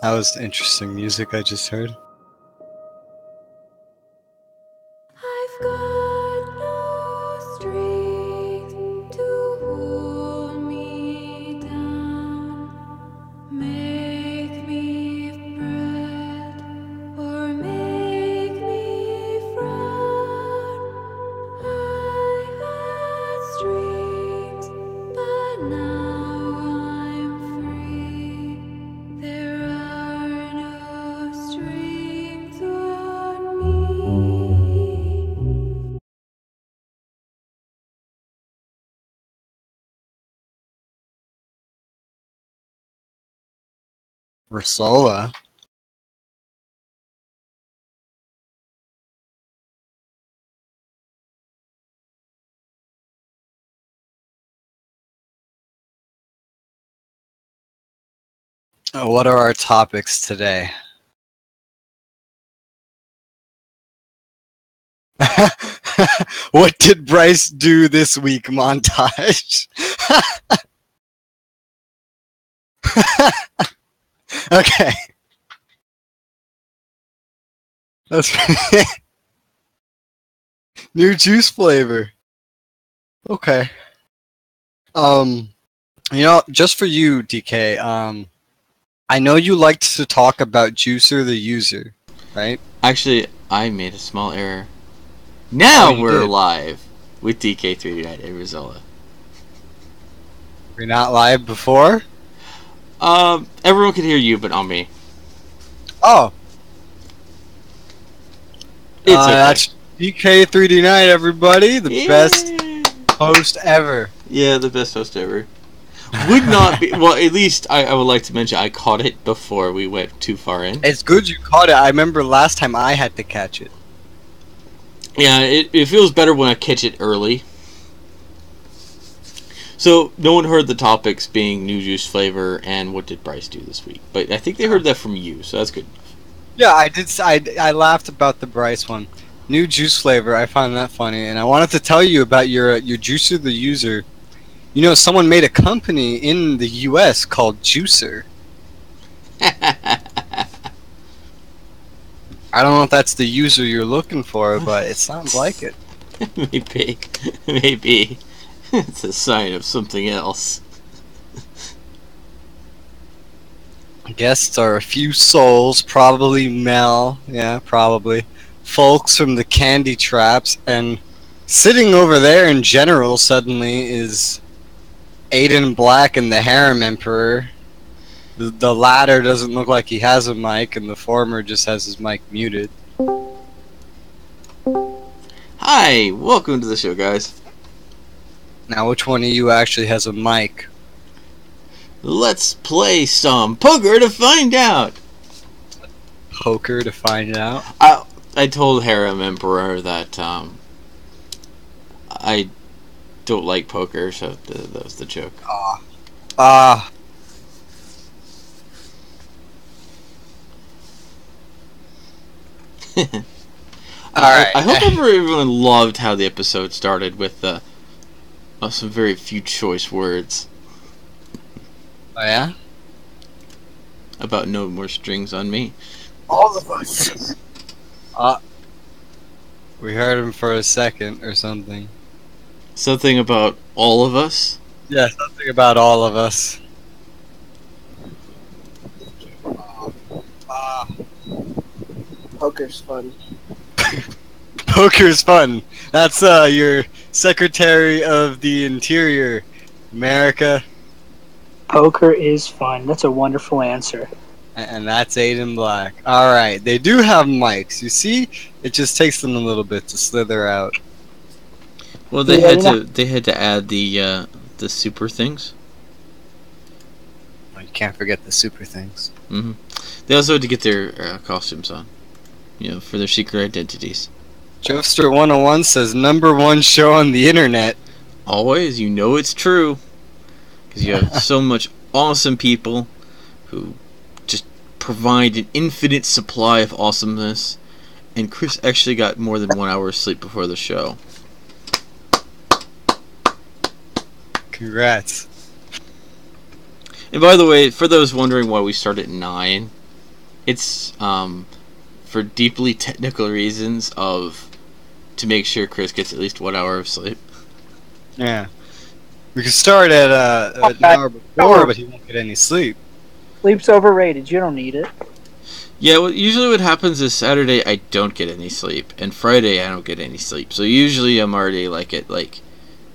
That was interesting music I just heard. I've got no strength to hold me down. Make me fret or make me frown. I had strings, but now I'm free. There are no strings on me. Rasola. What are our topics today? What did Bryce do this week? Montage. Okay. That's new juice flavor. Okay. Um, just for you, DK. I know you liked to talk about Juicer the user, right? Actually, I made a small error. Now you we're did. live with DK3 Arizona. We're not live before. Everyone can hear you, but not me. Oh, It's okay. That's DK3D9, everybody. The best host ever. Yeah, the best host ever. Would not be. Well, at least I would like to mention I caught it before we went too far in. It's good you caught it. I remember last time I had to catch it. Yeah, it feels better when I catch it early. So, no one heard the topics being new juice flavor and what did Bryce do this week. But I think they heard that from you, so that's good. Yeah, I did. I laughed about the Bryce one. New juice flavor. I found that funny, and I wanted to tell you about your Juicer the user. You know, someone made a company in the U.S. called Juicer. I don't know if that's the user you're looking for, but it sounds like it. Maybe. It's a sign of something else. Guests are a few souls, probably Mel. Yeah, probably. Folks from the Candy Traps, and sitting over there in general suddenly is Aiden Black and the Harem Emperor. The latter doesn't look like he has a mic, and the former just has his mic muted. Hi, welcome to the show, guys. Now, which one of you actually has a mic? Let's play some poker to find out. Poker to find out. I told Harem Emperor that I don't like poker, so that was the joke. Ah. Alright. I hope everyone loved how the episode started with some very few choice words. Oh, yeah? About no more strings on me. All of us. We heard him for a second or something. Something about all of us? Yeah, something about all of us. Poker's fun. Poker's fun. That's your Secretary of the Interior, America. Poker is fun. That's a wonderful answer. And that's Aiden Black. Alright, they do have mics. You see? It just takes them a little bit to slither out. Well, they had to add the super things. You can't forget the super things. Mm-hmm. They also had to get their costumes on, for their secret identities. Jovester 101 says #1 show on the internet. Always, it's true. Because you have so much awesome people who just provide an infinite supply of awesomeness. And Chris actually got more than 1 hour of sleep before the show. Congrats. And by the way, for those wondering why we start at 9, It's for deeply technical reasons to make sure Chris gets at least 1 hour of sleep. Yeah. We could start at an hour before, but he won't get any sleep. Sleep's overrated. You don't need it. Yeah, well, usually what happens is Saturday I don't get any sleep, and Friday I don't get any sleep. So usually I'm already like at like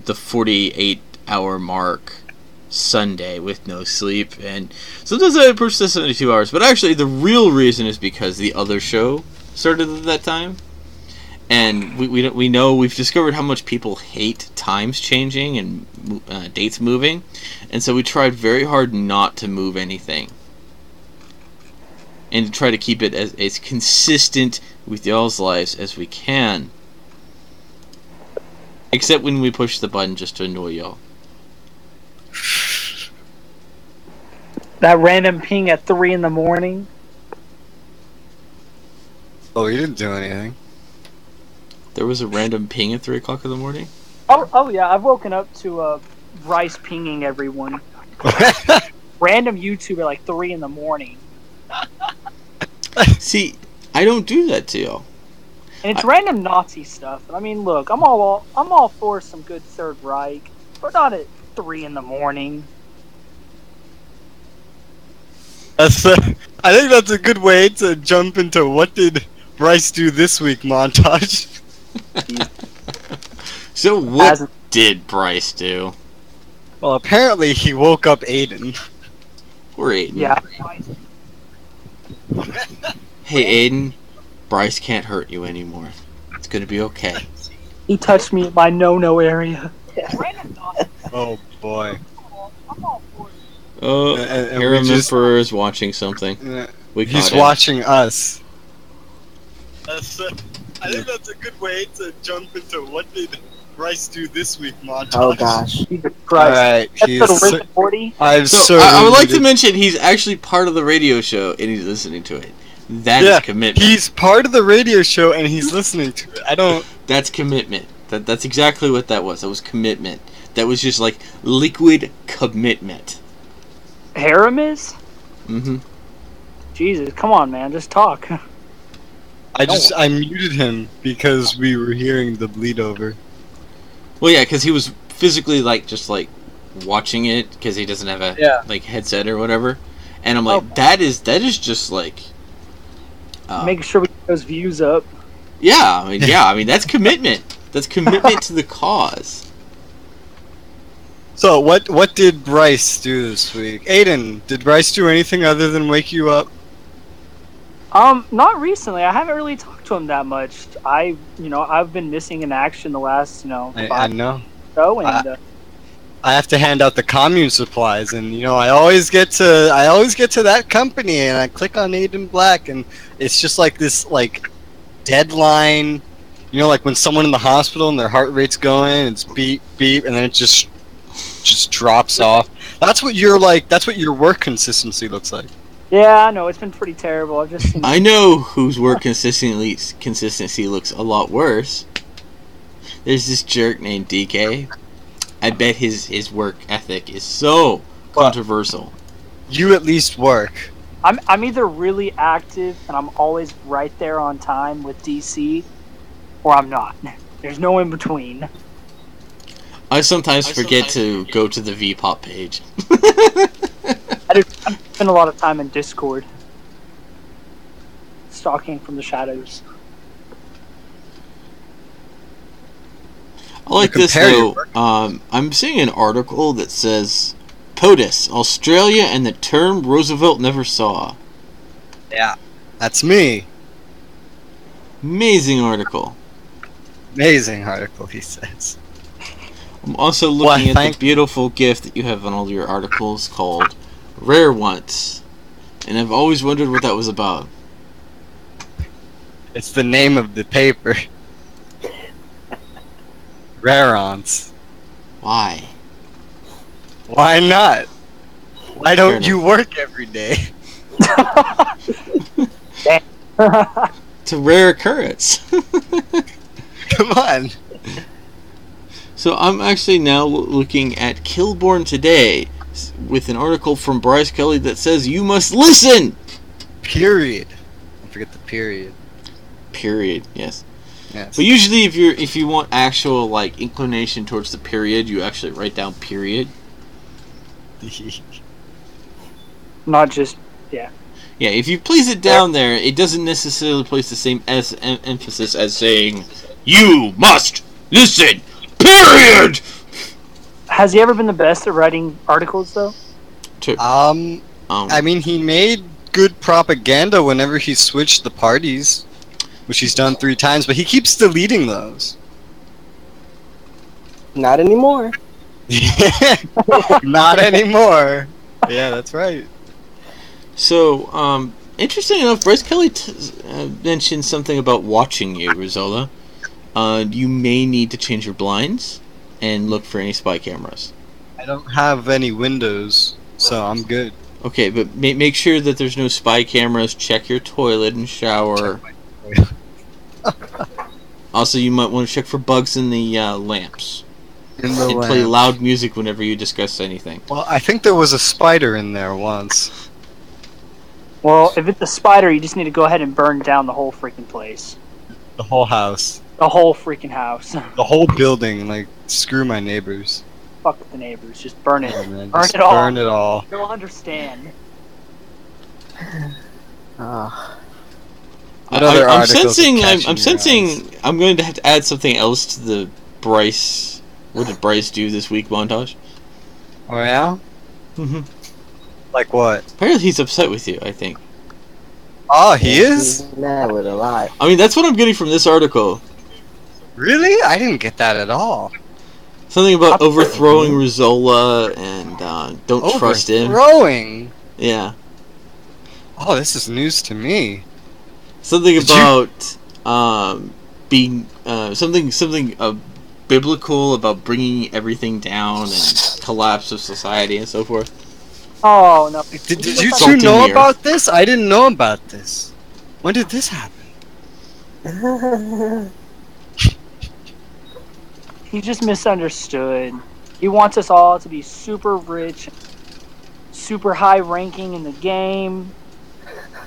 the 48-hour mark Sunday with no sleep, and sometimes I push to 72 hours. But actually, the real reason is because the other show started at that time, and we know we've discovered how much people hate times changing and dates moving, and so we tried very hard not to move anything. And to try to keep it as consistent with y'all's lives as we can. Except when we push the button just to annoy y'all. That random ping at 3 in the morning. Oh, he didn't do anything. There was a random ping at 3 o'clock in the morning? Oh yeah, I've woken up to Bryce pinging everyone. Random YouTube at like 3 in the morning. See, I don't do that to y'all. And it's random Nazi stuff. I mean, look, I'm all for some good Third Reich, but not at 3 in the morning. I think that's a good way to jump into what did Bryce do this week montage. So what did Bryce do? Well, apparently he woke up Aiden. Poor Aiden. Yeah. Hey Aiden, Bryce can't hurt you anymore. It's gonna be okay. He touched me in my no-no area. Oh boy. Oh, And Harem Emperor is watching something. He's watching us. I think that's a good way to jump into what did Bryce do this week montage. Oh gosh. Jesus Christ. Alright, I would like to mention he's actually part of the radio show and he's listening to it. That is commitment. He's part of the radio show and he's listening to it. That's commitment. That's exactly what that was. That was commitment. That was just like liquid commitment. Harem is? Mm-hmm. Jesus, come on, man, just talk. I muted him because we were hearing the bleed over. Well, yeah, because he was physically just watching it because he doesn't have a headset or whatever, and I'm like, that is just like making sure we get those views up. Yeah, I mean that's commitment. That's commitment to the cause. So what did Bryce do this week? Aiden, did Bryce do anything other than wake you up? Not recently. I haven't really talked to him that much. I've been missing in action the last, I know. So, and I have to hand out the commune supplies, and I always get to that company, and I click on Aiden Black, and it's just like this deadline. Like when someone in the hospital and their heart rate's going, it's beep beep, and then it just drops off. That's what your work consistency looks like. Yeah, I know, it's been pretty terrible. I've just seen I know whose work consistency looks a lot worse. There's this jerk named DK. I bet his work ethic is so controversial. You at least work. I'm either really active and I'm always right there on time with DC, or I'm not. There's no in between. I sometimes forget to go to the VPOP page. I spend a lot of time in Discord. Stalking from the shadows. I like this though. I'm seeing an article that says POTUS, Australia and the term Roosevelt never saw. Yeah, that's me. Amazing article. Amazing article, he says. I'm also looking at the beautiful GIF that you have on all your articles called Rare Once, and I've always wondered what that was about. It's the name of the paper. Rarons. Why? Why not? Why don't you work every day? It's a rare occurrence. Come on. So I'm actually now looking at Kilborn Today with an article from Bryce Kelly that says you must listen. Period. Don't forget the period. Period. Yes. Yes. But usually, if you want actual like inclination towards the period, you actually write down period. Not just yeah. Yeah, if you place it down there, it doesn't necessarily place the same emphasis as saying, "You must listen." Period. Has he ever been the best at writing articles though? I mean, he made good propaganda whenever he switched the parties, which he's done 3 times, but he keeps deleting those. Not anymore. Not anymore. Yeah, that's right. So, interesting enough, Bryce Kelly mentioned something about watching you, Rizola. You may need to change your blinds and look for any spy cameras. I don't have any windows, so I'm good. Okay, but make sure that there's no spy cameras. Check your toilet and shower. Also, you might want to check for bugs in the lamps. In the And play loud music whenever you discuss anything. Well, I think there was a spider in there once. Well, if it's a spider, you just need to go ahead and burn down the whole freaking place. The whole house. The whole freaking house. The whole building. Like, screw my neighbors. Fuck the neighbors. Just burn it. Yeah, man, Burn just it all. burn it all. They'll understand. What other I'm articles sensing. are catching I'm your sensing. eyes? I'm going to have to add something else to the Bryce. What did Bryce do this week montage? Oh, yeah? Mm-hmm. Like what? Apparently, he's upset with you. I think. Oh, he is? Nah, with a lot. I mean, that's what I'm getting from this article. Really? I didn't get that at all. Something about overthrowing Rizola and don't trust him. Overthrowing? Yeah. Oh, this is news to me. Something Did you- about being something biblical about bringing everything down and collapse of society and so forth. Oh no! Did you Salt two know in the about this? I didn't know about this. When did this happen? He just misunderstood. He wants us all to be super rich, super high ranking in the game.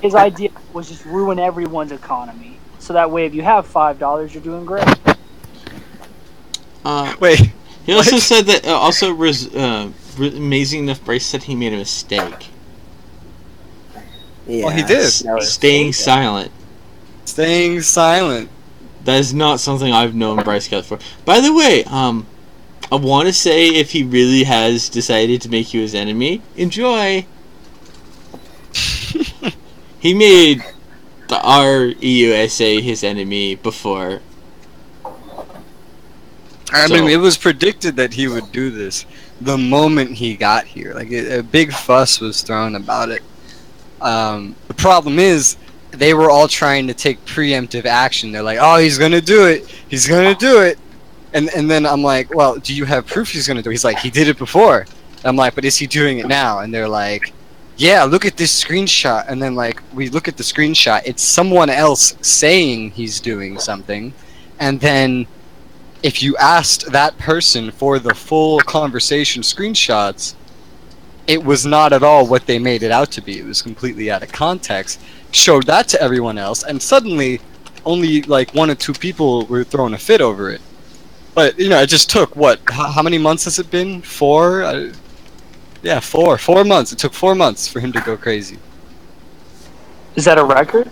His idea was just ruin everyone's economy. So that way, if you have $5, you're doing great. Wait. He also What? said that amazing enough. Bryce said he made a mistake, Yeah, Well, he did. that was- staying silent. Staying silent. That is not something I've known Bryce Kelly for. By the way, I want to say if he really has decided to make you his enemy, enjoy. He made the REUSA his enemy before. I So- mean, it was predicted that he would do this the moment he got here. Like, a big fuss was thrown about it. The problem is, they were all trying to take preemptive action. They're like, oh, he's going to do it. He's going to do it. And then I'm like, well, do you have proof he's going to do it? He's like, he did it before. I'm like, but is he doing it now? And they're like, yeah, look at this screenshot. And then, like, we look at the screenshot. It's someone else saying he's doing something. And then if you asked that person for the full conversation screenshots, it was not at all what they made it out to be. It was completely out of context. Showed that to everyone else, and suddenly only like 1 or 2 people were throwing a fit over it. But, you know, it just took, what, how many months has it been? 4? Yeah, 4. 4 months. It took 4 months for him to go crazy. Is that a record?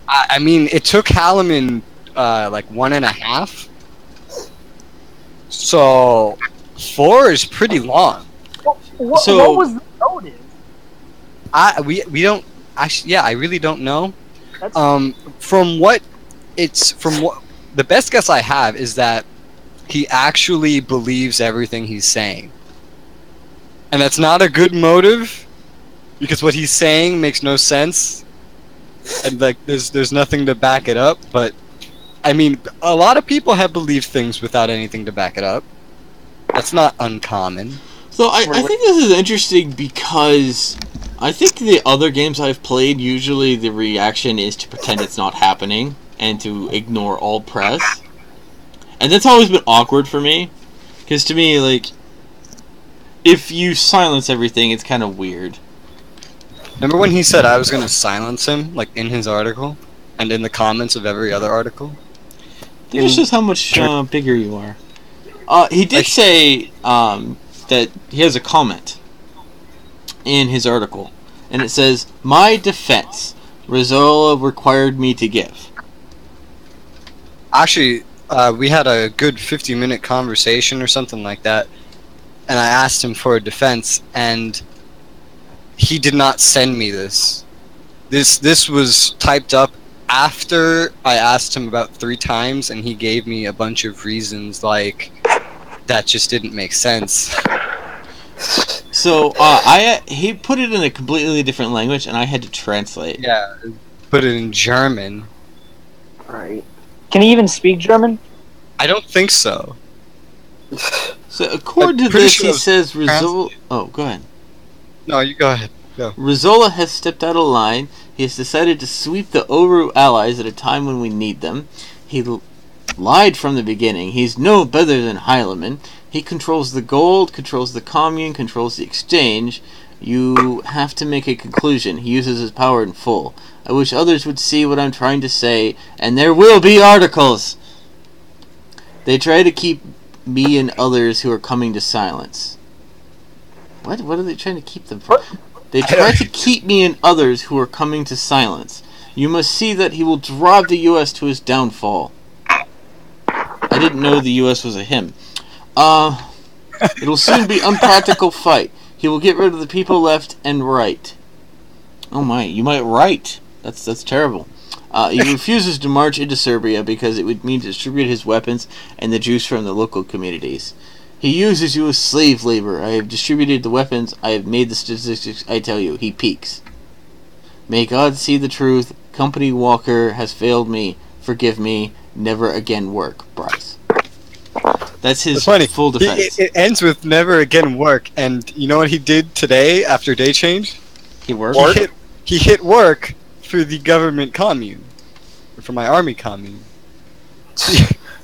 I mean, it took Halliman like 1.5. So 4 is pretty long. So- What was the motive? We don't actually. Yeah, I really don't know. That's From what the best guess I have is that he actually believes everything he's saying, and that's not a good motive because what he's saying makes no sense, and like there's nothing to back it up. But I mean, a lot of people have believed things without anything to back it up. That's not uncommon. So I think this is interesting because I think the other games I've played, usually the reaction is to pretend it's not happening and to ignore all press. And that's always been awkward for me. Because to me, like, if you silence everything, it's kind of weird. Remember when he said I was gonna silence him, like in his article, and in the comments of every other article? There's In just how much bigger you are. He did like, say that he has a comment in his article, and it says, "My defense, Rizzola required me to give." actually, we had a good 50-minute conversation or something like that, and I asked him for a defense, and he did not send me this. This was typed up after I asked him about 3 times, and he gave me a bunch of reasons like that just didn't make sense. So he put it in a completely different language, and I had to translate. Yeah, put it in German. Right. Can he even speak German? I don't think so. So according I'm to pretty this, sure he it was says Rizzola. translated. Oh, go ahead. No, you go ahead. Rizzola has stepped out of line. He has decided to sweep the Oru allies at a time when we need them. He lied from the beginning. He's no better than Heilemann. He controls the gold, controls the commune, controls the exchange. You have to make a conclusion. He uses his power in full. I wish others would see what I'm trying to say, and there will be articles. They try to keep me and others who are coming to silence. What? What are they trying to keep them from? They try to keep me and others who are coming to silence. You must see that he will drive the U.S. to his downfall. I didn't know the U.S. was a him. It'll soon be unpractical fight. He will get rid of the people left and right. Oh my, you might write. That's terrible. He refuses to march into Serbia because it would mean to distribute his weapons and the Jews from the local communities. He uses you as slave labor. I have distributed the weapons. I have made the statistics. I tell you, he peaks. May God see the truth. Company Walker has failed me. Forgive me. Never again work. Bryce. That's his full defense. It ends with never again work, and you know what he did today after day change? He worked. He hit work for the government commune, or for my army commune.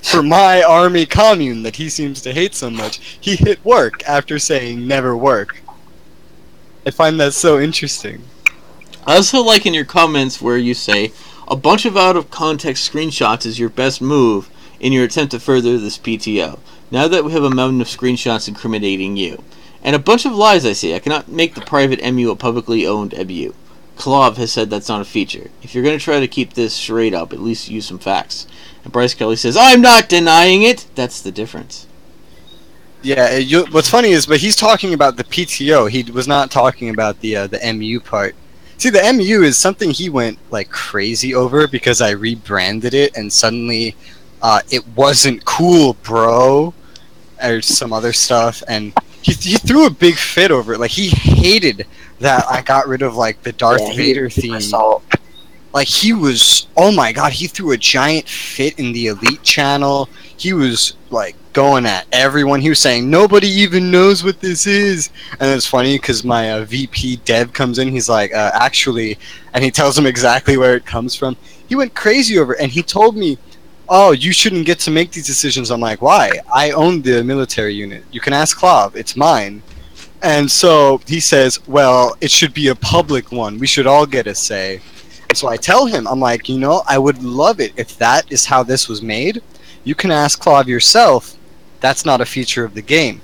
For my army commune that he seems to hate so much, he hit work after saying never work. I find that so interesting. I also like in your comments where you say, a bunch of out of context screenshots is your best move in your attempt to further this PTO. Now that we have a mountain of screenshots incriminating you. And a bunch of lies I see. I cannot make the private MU a publicly owned MU. Klov has said that's not a feature. If you're going to try to keep this charade up, at least use some facts. And Bryce Kelly says, I'm not denying it! That's the difference. Yeah, what's funny is, but he's talking about the PTO. He was not talking about the MU part. See, the MU is something he went like crazy over because I rebranded it, and suddenly it wasn't cool, bro, or some other stuff, and he threw a big fit over it. Like, he hated that I got rid of like the Darth Vader theme. Like, he was, oh my god, he threw a giant fit in the Elite channel. He was, like, going at everyone. He was saying, nobody even knows what this is. And it's funny, because my VP Dev comes in, he's like, actually, and he tells him exactly where it comes from. He went crazy over it, and he told me, oh, you shouldn't get to make these decisions. I'm like, why? I own the military unit. You can ask Klov. It's mine. And so he says, well, it should be a public one. We should all get a say. So I tell him, I'm like, you know, I would love it if that is how this was made. You can ask Klov yourself. That's not a feature of the game.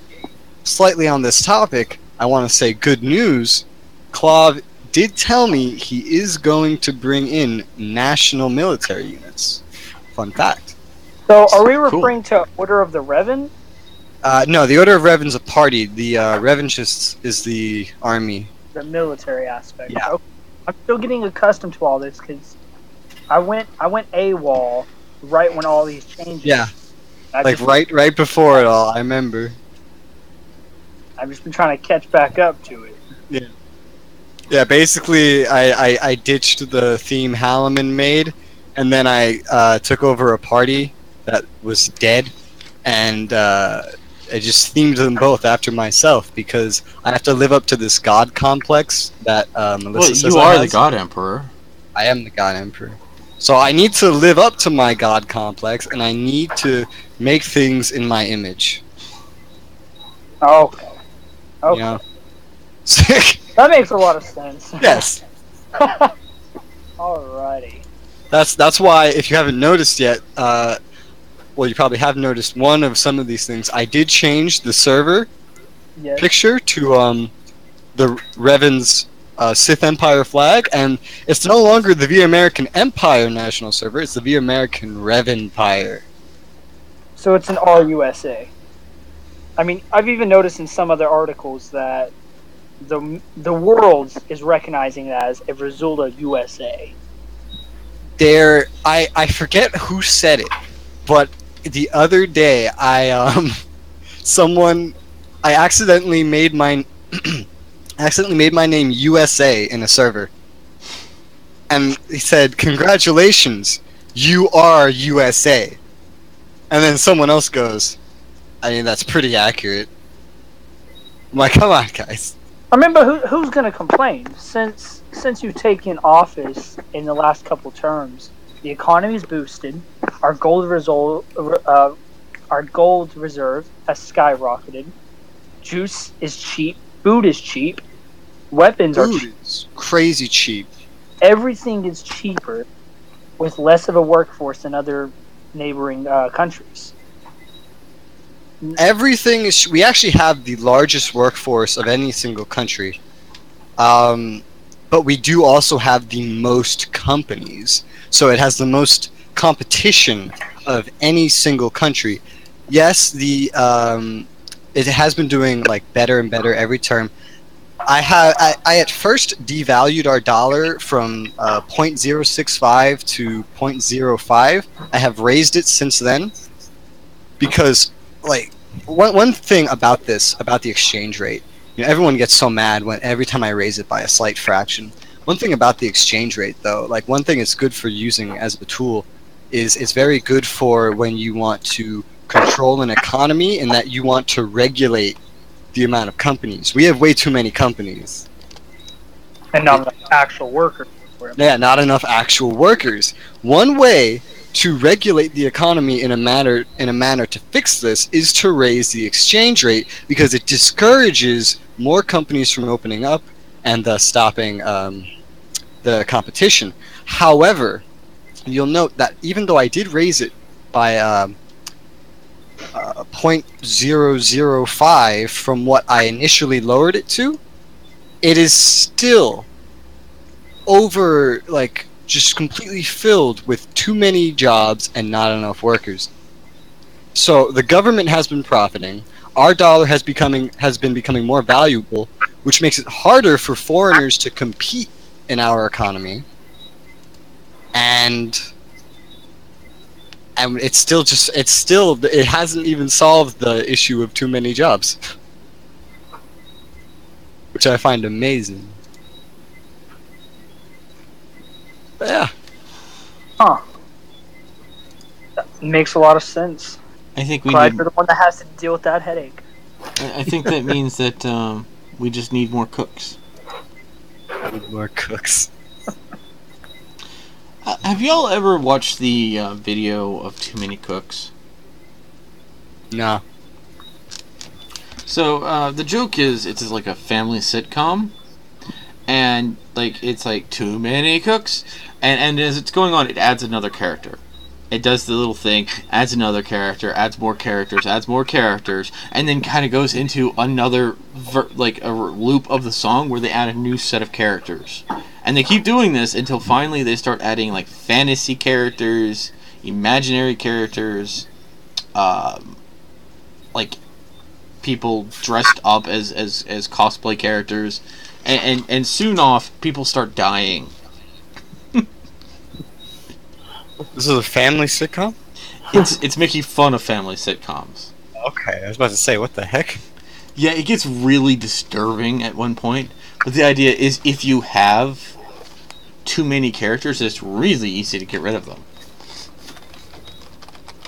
Slightly on this topic, I want to say good news. Klov did tell me he is going to bring in national military units. Fun fact. So, are we referring to Order of the Revan? No, the Order of Revan's a party. The Revanchists is the army. The military aspect. Yeah. Okay. I'm still getting accustomed to all this because I went AWOL right when all these changes. Yeah. Like right before it all, I remember. I've just been trying to catch back up to it. Yeah. Yeah, basically, I ditched the theme Halliman made, and then I took over a party that was dead, and I just themed them both after myself because I have to live up to this god complex that Melissa says you are I the God Emperor. I am the God Emperor. So I need to live up to my god complex, and I need to make things in my image. Okay. You know? That makes a lot of sense. Yes. Alrighty. That's why, if you haven't noticed yet, well, you probably have noticed one of some of these things. I did change the server Yes. picture to the Revan's Sith Empire flag, and it's no longer the V American Empire national server. It's the V American Revenpire. So it's an RUSA. I mean, I've even noticed in some other articles that the world is recognizing it as a Rizzulda USA. I forget who said it, but the other day someone I accidentally made my name USA in a server, and he said, "Congratulations, you are USA." And then someone else goes, "I mean, that's pretty accurate." I'm like, "Come on, guys." I remember who's going to complain since you've taken office in the last couple terms. The economy's boosted. Our our gold reserve has skyrocketed. Juice is cheap. Food is cheap. Weapons are Food cheap. is crazy cheap. Everything is cheaper with less of a workforce than other neighboring countries. Everything is. We actually have the largest workforce of any single country, but we do also have the most companies. So it has the most competition of any single country. Yes, it has been doing like better and better every term. I at first devalued our dollar from 0.065 to 0.05. I have raised it since then because like one thing about the exchange rate, everyone gets so mad when every time I raise it by a slight fraction. One thing about the exchange rate, though, like one thing it's good for using as a tool is it's very good for when you want to control an economy and that you want to regulate the amount of companies. We have way too many companies. And not enough actual workers. Yeah, not enough actual workers. One way to regulate the economy in a manner to fix this is to raise the exchange rate because it discourages more companies from opening up and thus stopping the competition. However, you'll note that even though I did raise it by 0.005 from what I initially lowered it to, it is still over, like, just completely filled with too many jobs and not enough workers. So the government has been profiting. Our dollar has been becoming more valuable, which makes it harder for foreigners to compete in our economy. And it hasn't even solved the issue of too many jobs, which I find amazing. But yeah. Huh. That makes a lot of sense. I think we Glad need. you're the one that has to deal with that headache. I think that means that we just need more cooks. More cooks. Have y'all ever watched the video of Too Many Cooks? No. So the joke is it's like a family sitcom, and like it's like too many cooks, and as it's going on, it adds another character. It does the little thing, adds another character, adds more characters, and then kind of goes into another like a loop of the song where they add a new set of characters. And they keep doing this until finally they start adding like fantasy characters, imaginary characters, like people dressed up as cosplay characters, and soon off people start dying. This is a family sitcom? It's making fun of family sitcoms. Okay, I was about to say, what the heck? Yeah, it gets really disturbing at one point. But the idea is if you have too many characters, it's really easy to get rid of them.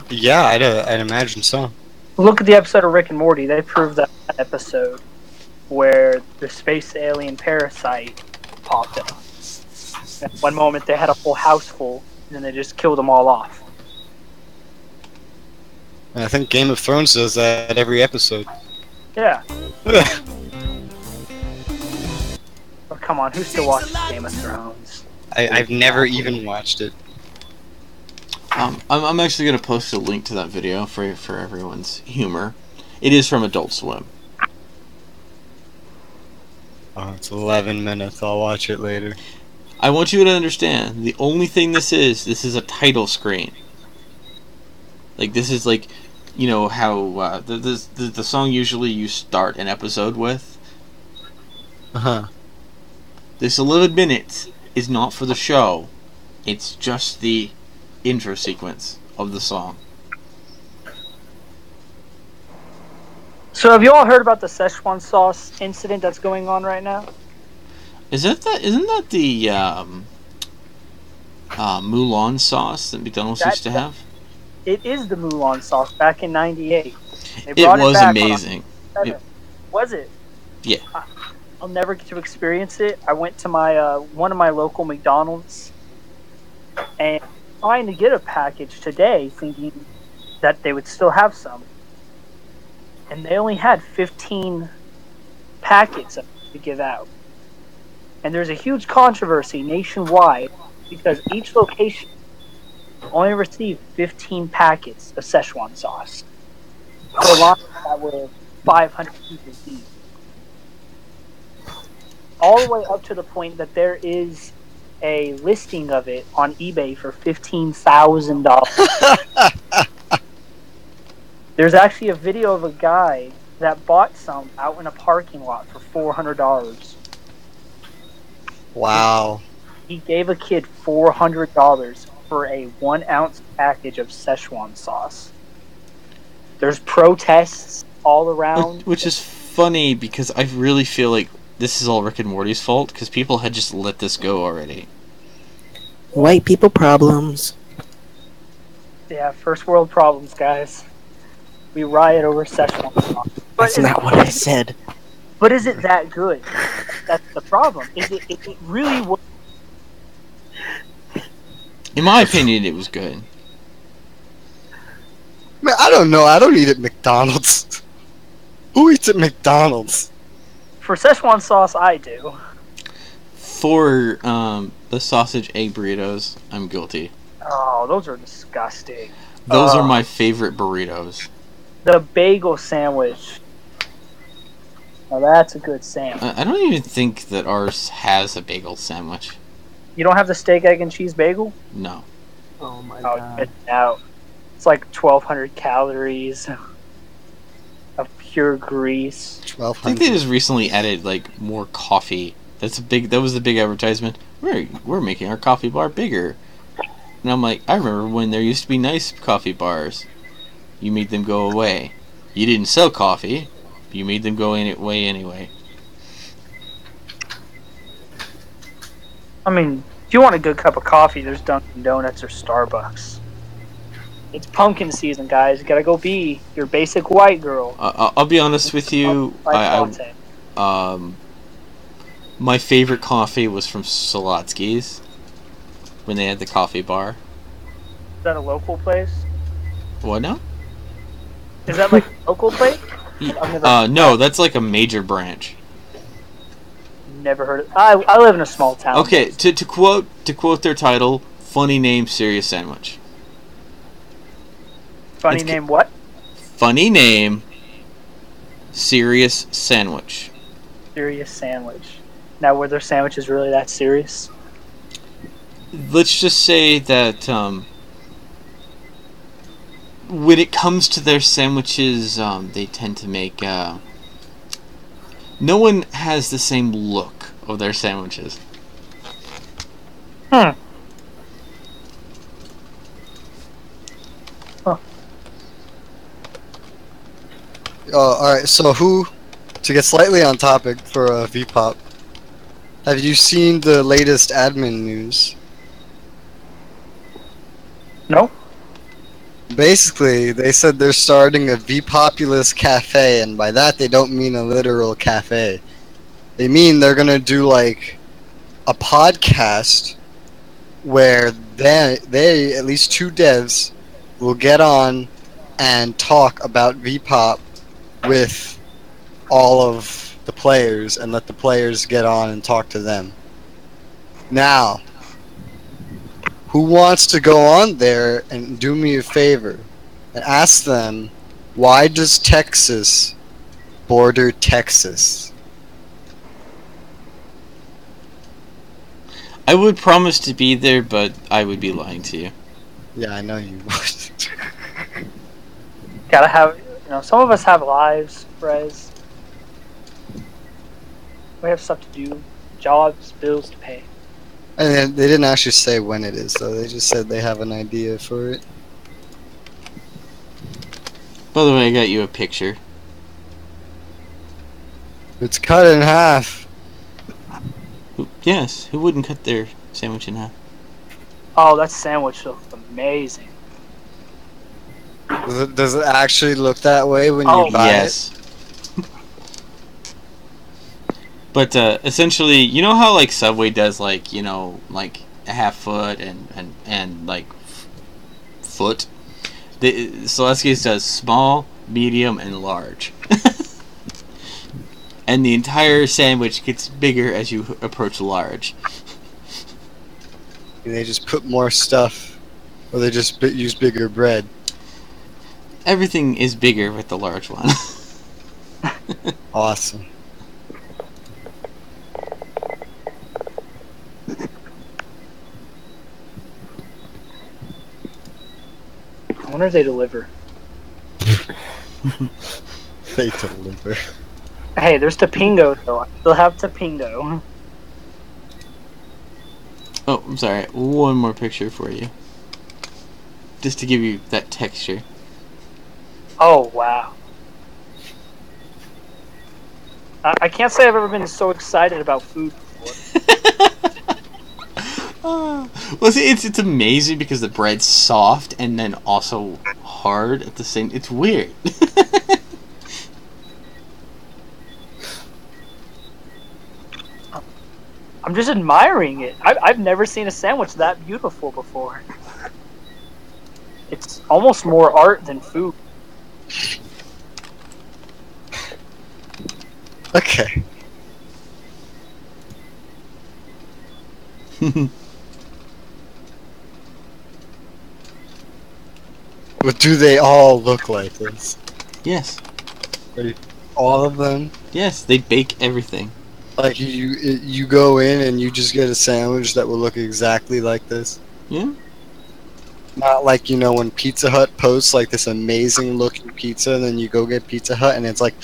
Yeah, I'd imagine so. Look at the episode of Rick and Morty. They proved that episode where the space alien parasite popped up. At one moment they had a full house full, and then they just killed them all off. And I think Game of Thrones does that every episode. Yeah. come on, who still watches Game of Thrones? I've never even watched it. I'm actually going to post a link to that video for everyone's humor. It is from Adult Swim. Oh, it's 11 minutes. I'll watch it later. I want you to understand, the only thing this is a title screen. Like, this is like, you know, how the song usually you start an episode with? Uh-huh. This 11 minutes is not for the show. It's just the intro sequence of the song. So have you all heard about the Szechuan sauce incident that's going on right now? Isn't that the Mulan sauce that McDonald's used to have? It is the Mulan sauce back in '98. It was amazing. Was it? Yeah. I'll never get to experience it. I went to my one of my local McDonald's and trying to get a package today, thinking that they would still have some, and they only had 15 packets to give out. And there's a huge controversy nationwide because each location only received 15 packets of Szechuan sauce for lines that were 500 people deep. All the way up to the point that there is a listing of it on eBay for $15,000. There's actually a video of a guy that bought some out in a parking lot for $400. Wow. He gave a kid $400 for a 1 ounce package of Szechuan sauce. There's protests all around. Which is funny because I really feel like this is all Rick and Morty's fault because people had just let this go already. White people problems. Yeah, first world problems, guys. We riot over Szechuan sauce. That's not what I said. But is it that good? That's the problem. Is it really worth? In my opinion, it was good. Man, I don't know. I don't eat at McDonald's. Who eats at McDonald's? For Szechuan sauce, I do. For the sausage egg burritos, I'm guilty. Oh, those are disgusting. Those are my favorite burritos. The bagel sandwich. Now that's a good sandwich. I don't even think that ours has a bagel sandwich. You don't have the steak, egg, and cheese bagel? No. Oh my Oh, god. get out. It's like 1,200 calories of pure grease. I think they just recently added like more coffee. That was the big advertisement. We're making our coffee bar bigger. And I'm like, I remember when there used to be nice coffee bars. You made them go away. You didn't sell coffee. You made them go away anyway. I mean, if you want a good cup of coffee, there's Dunkin' Donuts or Starbucks. It's pumpkin season, guys. You gotta go be your basic white girl. I'll be honest with you. Latte. My favorite coffee was from Solotsky's when they had the coffee bar. Is that a local place? What now? Is that like a local place? No, that's like a major branch. Never heard of. I live in a small town. Okay, to quote their title, funny name, serious sandwich. Funny name what? Funny name, serious sandwich. Serious sandwich. Now, were their sandwiches really that serious? Let's just say that when it comes to their sandwiches, they tend to make. No one has the same look of their sandwiches. Huh. Alright, so to get slightly on topic for V-pop, have you seen the latest admin news? No? Basically, they said they're starting a V-populous cafe, and by that they don't mean a literal cafe. They mean they're gonna do like a podcast where they at least 2 devs will get on and talk about V-pop with all of the players and let the players get on and talk to them. Now, who wants to go on there and do me a favor and ask them, why does Texas border Texas? I would promise to be there, but I would be lying to you. Yeah, I know you would. Gotta have, some of us have lives, Brez. We have stuff to do, jobs, bills to pay. And they didn't actually say when it is, though. They just said they have an idea for it. By the way, I got you a picture. It's cut in half. Yes, who wouldn't cut their sandwich in half? Oh, that sandwich looks amazing. Does it actually look that way when Oh, you buy Yes. But essentially, you know how like Subway does like like a half foot and like foot. Celestius does small, medium, and large. And the entire sandwich gets bigger as you approach large. it? They just put more stuff, or they just use bigger bread. Everything is bigger with the large one. Awesome. I wonder if they deliver. They deliver. Hey, there's Topingo, though. I still have Topingo. Oh, I'm sorry. One more picture for you. Just to give you that texture. Oh, wow. I can't say I've ever been so excited about food before. Well, see, it's amazing because the bread's soft and then also hard at the same. It's weird. I'm just admiring it. I've never seen a sandwich that beautiful before. It's almost more art than food. Okay. But do they all look like this? Yes. All of them? Yes, they bake everything. Like you go in and you just get a sandwich that will look exactly like this? Yeah. Not like, when Pizza Hut posts like this amazing looking pizza and then you go get Pizza Hut and it's like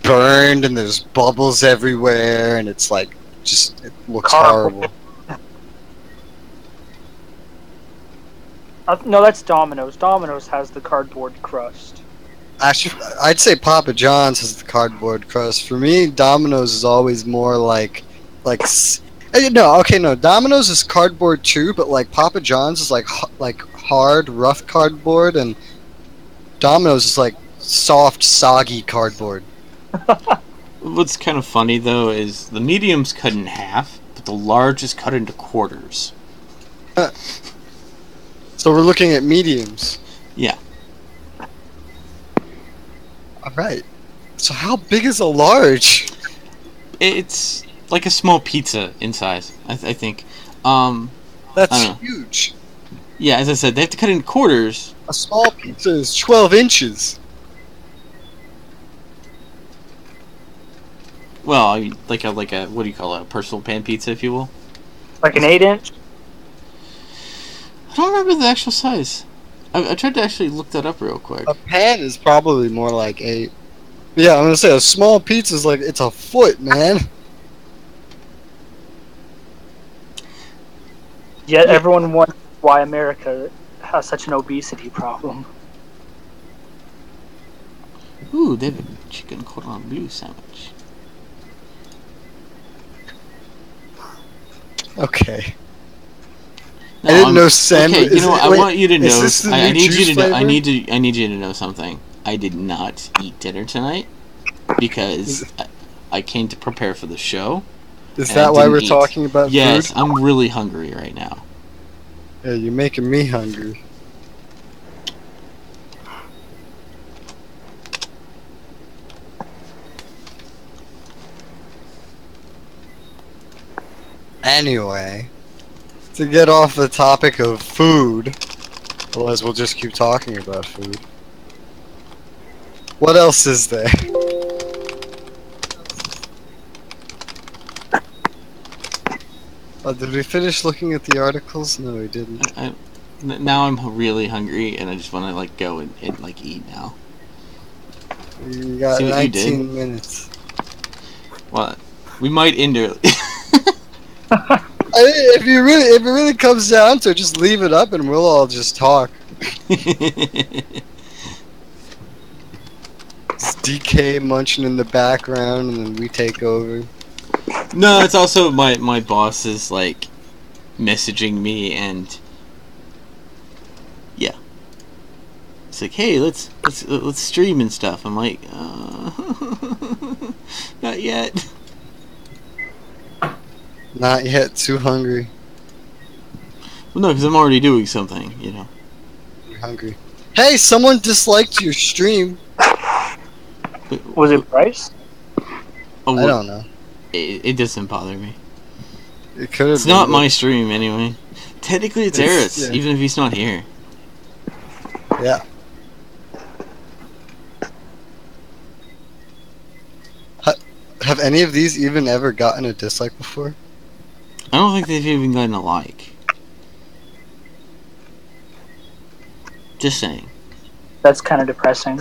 burned and there's bubbles everywhere and it's like it looks Cardboard. horrible. No, that's Domino's. Domino's has the cardboard crust. Actually, I'd say Papa John's has the cardboard crust. For me, Domino's is always more like no, Domino's is cardboard too, but like Papa John's is like hard, rough cardboard, and Domino's is like soft, soggy cardboard. What's kind of funny though is the medium's cut in half, but the large is cut into quarters. So we're looking at mediums. Yeah. Alright. So how big is a large? It's like a small pizza in size, I think. I That's don't know. huge. Yeah, as I said, they have to cut it in quarters. A small pizza is 12 inches. Well, I mean, like a what do you call it? A personal pan pizza, if you will. Like an 8-inch? I don't remember the actual size. I tried to actually look that up real quick. A pan is probably more like 8. Yeah, I'm gonna say a small pizza is like, it's a foot, man. Yet everyone wonders why America has such an obesity problem. Ooh, they have a chicken cordon bleu sandwich. Okay. No, I didn't know sandwich. Okay, you know what? I want you to know. Is this the I new need you juice to know. I flavor? need you to know something. I did not eat dinner tonight because I came to prepare for the show. Is and I that why didn't we're eat. talking about Yes, food? I'm really hungry right now. Yeah, you're making me hungry. Anyway, to get off the topic of food, otherwise we'll just keep talking about food. What else is there? Oh, did we finish looking at the articles? No, we didn't. Now I'm really hungry and I just want to like go and like eat now. You got See what you did? 19 minutes. Well, we might end early. If it really comes down to it, just leave it up and we'll all just talk. It's DK munching in the background and then we take over. No, it's also my boss is like messaging me and yeah, it's like, hey, let's stream and stuff. I'm like, not yet. Not yet, too hungry. Well, no, because I'm already doing something, you know. You're hungry. Hey, someone disliked your stream. Was it Bryce? Oh, I don't know. It doesn't bother me. It could have. It's not my stream anyway. Technically, it's Eris, yeah. even if he's not here. Yeah. Have any of these even ever gotten a dislike before? I don't think they've even gotten a like. Just saying. That's kind of depressing.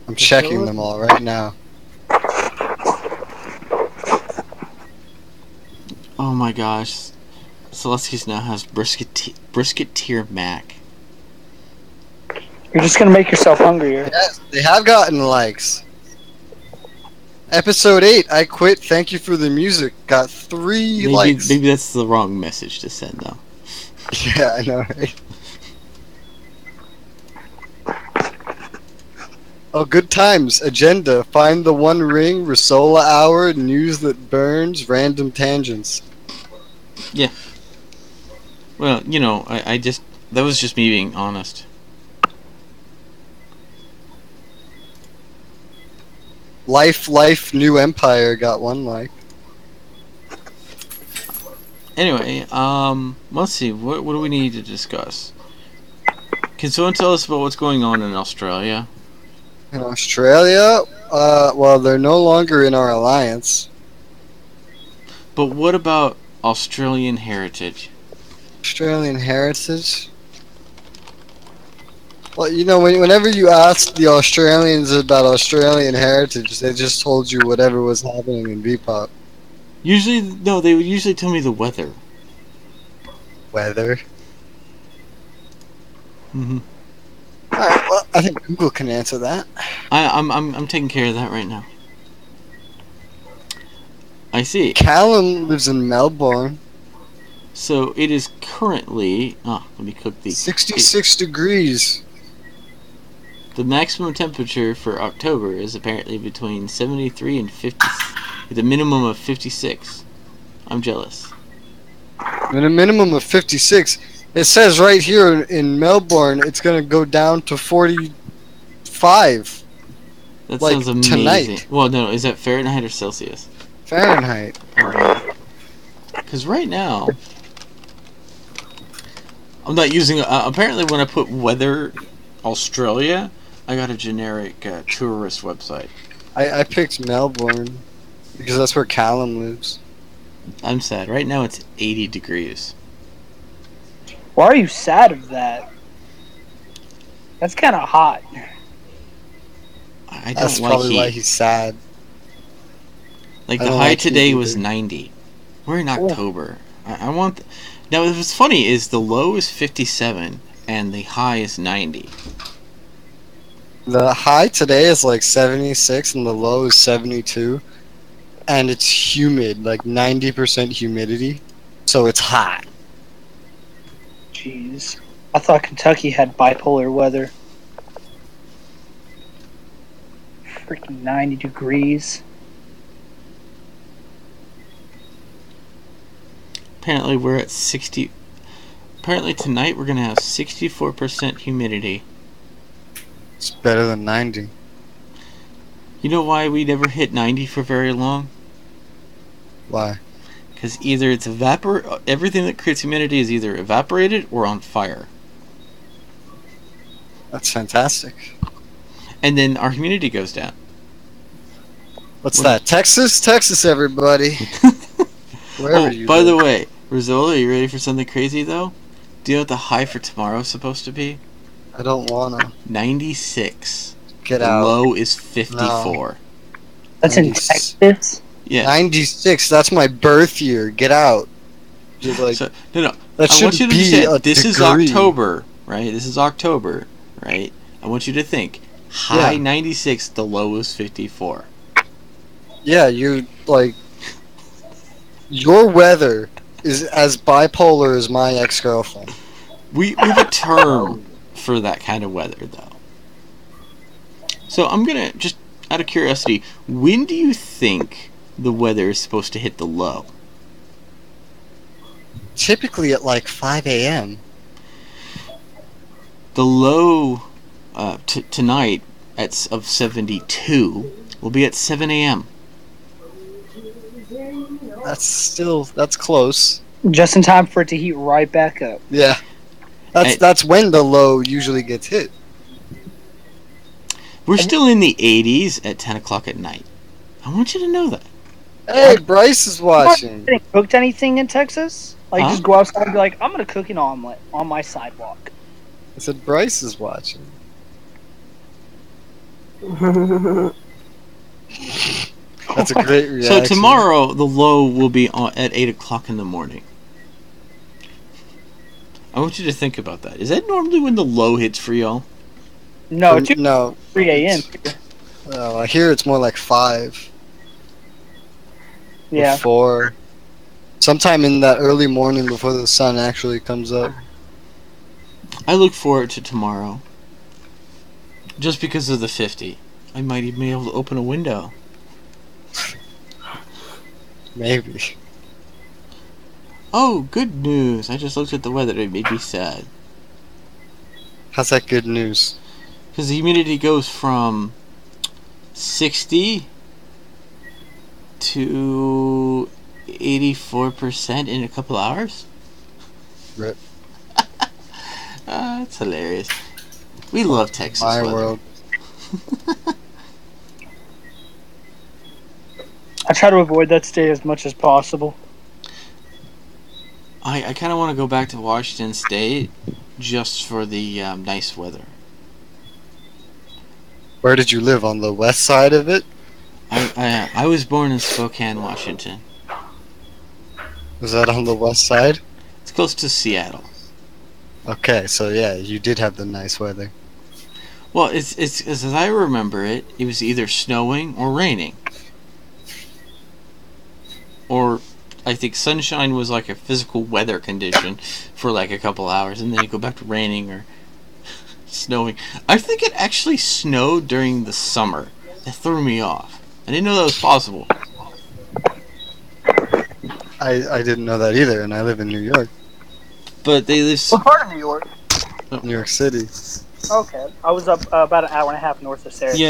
I'm checking them all right now. Oh my gosh. Celestis now has brisket tier Mac. You're just gonna make yourself hungrier. Yes, they have gotten likes. Episode 8, I quit, thank you for the music, got 3 likes. Maybe that's the wrong message to send though. Yeah, I know, right? Oh, good times. Agenda. Find the one ring. Risola hour. News that burns. Random tangents. Yeah. Well, you know, I just... That was just me being honest. Life, New Empire got 1 like. Anyway, let's see. What do we need to discuss? Can someone tell us about what's going on in Australia? In Australia, well, they're no longer in our alliance. But what about Australian heritage? Australian heritage? Well, you know, whenever you ask the Australians about Australian heritage, they just told you whatever was happening in V-pop. Usually, no, they would usually tell me the weather. Weather? Mm-hmm. Alright, well, I think Google can answer that. I'm taking care of that right now. I see. Callum lives in Melbourne. So it is currently... let me cook the... 66 degrees. The maximum temperature for October is apparently between 73 and 50, with a minimum of 56. I'm jealous. With a minimum of 56. It says right here in Melbourne it's going to go down to 45. That Like, sounds amazing. tonight. Well, no, is that Fahrenheit or Celsius? Fahrenheit. Because right now, I'm not using... apparently when I put weather Australia, I got a generic tourist website. I picked Melbourne because that's where Callum lives. I'm sad. Right now it's 80 degrees. Why are you sad of that? That's kind of hot. I don't That's like probably heat. why he's sad. Like I the don't high like heat today was either. 90. We're in Cool. October. I want... Now what's funny is the low is 57 and the high is 90. The high today is like 76 and the low is 72. And it's humid, like 90% humidity. So it's hot. Jeez. I thought Kentucky had bipolar weather. Freaking 90 degrees. Apparently we're at 60... Apparently tonight we're going to have 64% humidity. It's better than 90. You know why we never hit 90 for very long? Why? Because either it's everything that creates humidity is either evaporated or on fire. That's fantastic. And then our humidity goes down. What's What- that? Texas? Texas, everybody. Wherever Oh, you by live. the way, Rizzola, are you ready for something crazy, though? Do you know what the high for tomorrow is supposed to be? I don't wanna. 96. Get The out. low is 54. That's in 90 Texas. Yeah. 96, that's my birth year. Get out. You're like, So, no. that I want you should to be a understand, this is degree. October, right? This is October, right? I want you to think. High Yeah. 96, the low is 54. Yeah, you're like, your weather is as bipolar as my ex-girlfriend. We have a term for that kind of weather, though. So I'm going to, just out of curiosity, when do you think the weather is supposed to hit the low? Typically at like 5 a.m. The low tonight of 72 will be at 7 a.m. That's close. Just in time for it to heat right back up. Yeah. Hey. That's when the low usually gets hit. We're still in the 80s at 10 o'clock at night. I want you to know that. Hey, Bryce is watching. Have you cooked anything in Texas? Like, Huh? just go outside and be like, I'm gonna cook an omelet on my sidewalk. I said Bryce is watching. That's a great reaction. So tomorrow, the low will be at 8 o'clock in the morning. I want you to think about that. Is that normally when the low hits for y'all? No, 2 No. 3 a.m. I hear it's more like 5 Yeah. or 4. Sometime in that early morning before the sun actually comes up. I look forward to tomorrow. Just because of the 50. I might even be able to open a window. Maybe. Oh, good news. I just looked at the weather. It made me sad. How's that good news? Because the humidity goes from 60 to 84% in a couple hours. Rip. That's hilarious. We love Texas My weather. world. I try to avoid that state as much as possible. I kind of want to go back to Washington State just for the nice weather. Where did you live? On the west side of it? I was born in Spokane, Washington. Was that on the west side? It's close to Seattle. Okay, so yeah, you did have the nice weather. Well, it's as I remember it, it was either snowing or raining. Or I think sunshine was like a physical weather condition for like a couple hours, and then it go back to raining or snowing. I think it actually snowed during the summer. That threw me off. I didn't know that was possible. I didn't know that either, and I live in New York, But they live. What part of New York? New York City. Okay. I was up about an hour and a half north of Syracuse.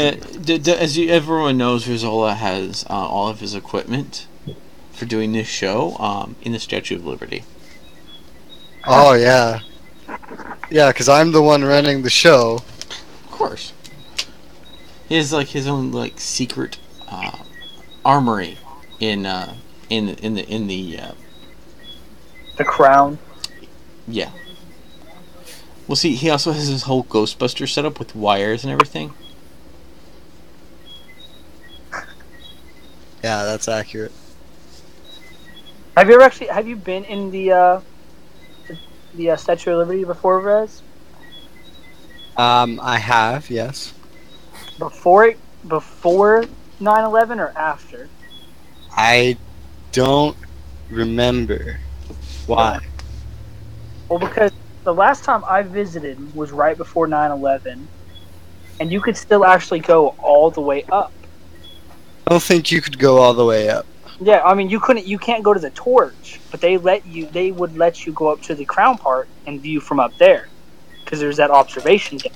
Yeah, everyone knows, Rizzola has all of his equipment for doing this show in the Statue of Liberty. Oh yeah, yeah, because I'm the one running the show. Of course. He has like his own like secret armory in the The Crown. yeah. Well, see, he also has his whole Ghostbuster setup with wires and everything. Yeah, that's accurate. Have you been in the Statue of Liberty before, Rez? I have, yes. Before 9/11 or after? I don't remember. Why? Well, because the last time I visited was right before 9/11, and you could still actually go all the way up. I don't think you could go all the way up. Yeah, I mean you can't go to the torch, but they would let you go up to the crown part and view from up there, because there's that observation deck.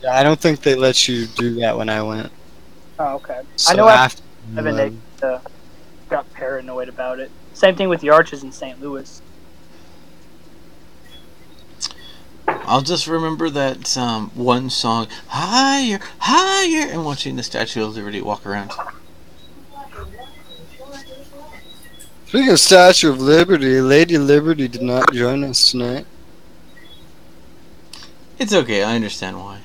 Yeah, I don't think they let you do that when I went. Oh, okay. So I know after 9/11 after they got paranoid about it. Same thing with the Arches in St. Louis. I'll just remember that one song, Higher, Higher, and watching the Statue of Liberty walk around. Speaking of Statue of Liberty, Lady Liberty did not join us tonight. It's okay, I understand why.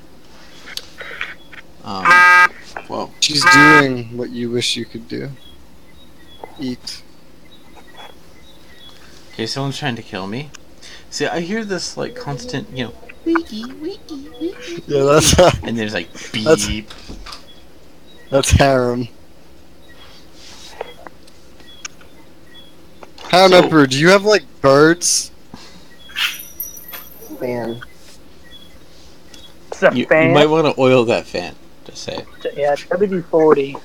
Whoa. She's doing what you wish you could do. Eat. Okay, someone's trying to kill me. See, I hear this, like, constant, wiki, wiki, wiki. Yeah, that's And there's, like, That's- beep. that's harem. Harem So- Emperor, do you have like birds? Man. It's a You fan. might want to oil that fan. Just say it. Yeah, WD-40.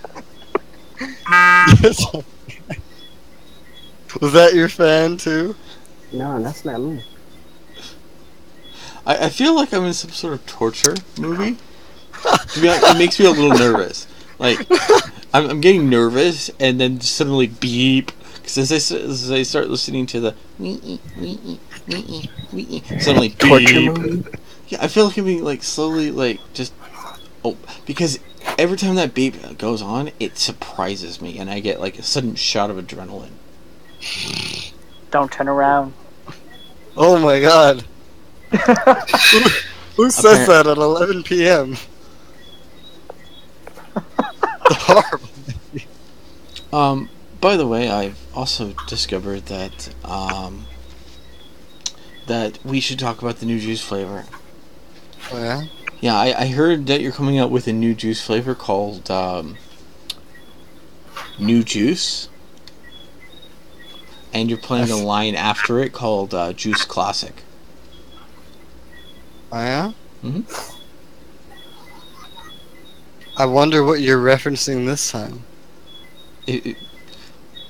Was that your fan too? No, that's not me. I feel like I'm in some sort of torture movie. To be honest, it makes me a little nervous. Like, I'm getting nervous, and then suddenly beep. Because as I start listening to the suddenly Torture beep. movie? Yeah, I feel like I'm being like slowly like just because every time that beep goes on, it surprises me, and I get like a sudden shot of adrenaline. Don't turn around. Oh my god. Who says that at 11 p.m.? Horrible. By the way, I've also discovered that that we should talk about the new juice flavor. Oh yeah? Yeah, I heard that you're coming out with a new juice flavor called New Juice, and you're planning a line after it called Juice Classic. Oh yeah? Mhm. I wonder what you're referencing this time.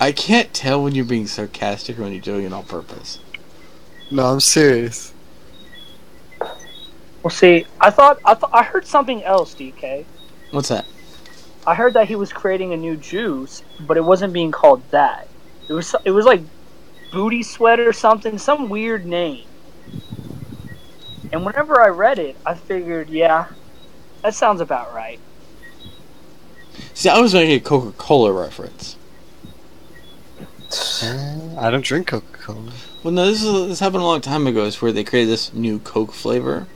I can't tell when you're being sarcastic or when you're doing it on purpose. No, I'm serious. Well, see, I heard something else, DK. What's that? I heard that he was creating a new juice, but it wasn't being called that. It was like booty sweat or something, some weird name. And whenever I read it, I figured, yeah, that sounds about right. See, I was making a Coca-Cola reference. I don't drink Coca-Cola. Well, no, this happened a long time ago. It's where they created this new Coke flavor.